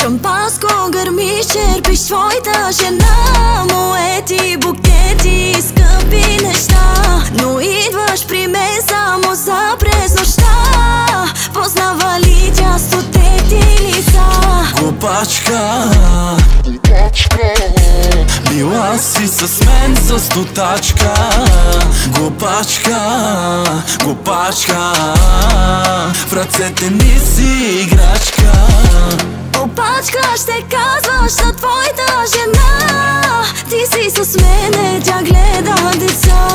Шампанско гърми черпиш твоята жена, моети букети, скъпи неща. Но идваш при мен само за през нощта. Познава ли тя стоте ти лица? Глупачка, била си с мен за стотачка. Глупачка, глупачка, в ръцете ми си играчка. Опачка, ще казваш на твоята жена, ти си с мене, тя гледа деца.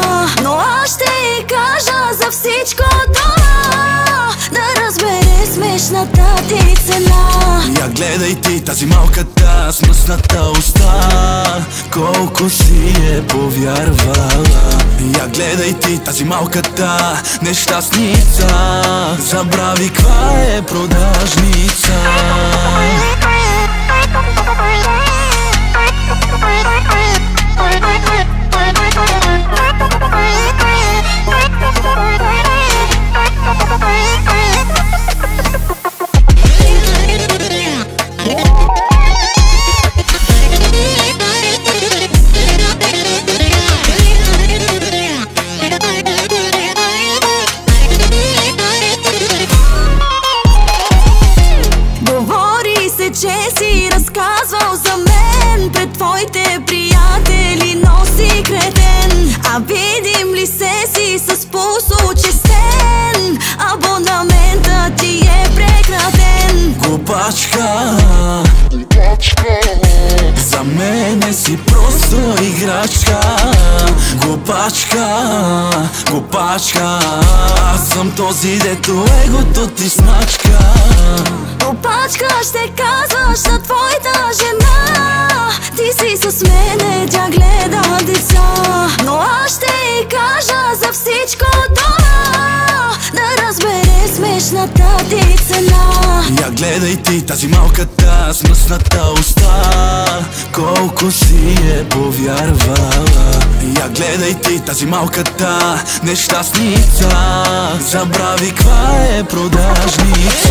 Но аз ще й кажа за всичко това, да разбере смешната ти цена. Я гледай ти тази малката с мръсната уста, колко си е повярвала. Я гледай ти тази малката нещастница, забрави каква е продажница. Че си разказвал за мен пред твоите приятели, носи кретен. А видим ли се си с пулсо честен, абонамента ти е прекратен. Глупачка, за мене си просто играчка. Глупачка, глупачка, аз съм този, дето егото ти смачка. Опачка, ще казваш на твоята жена, ти си с мене, тя гледа деца. Но аз ще й кажа за всичко това, да разбере смешната ти цена. Я гледай ти тази малката с мръсната уста, колко си е повярвала. Я гледай ти тази малката нещастница, забрави каква е продажница.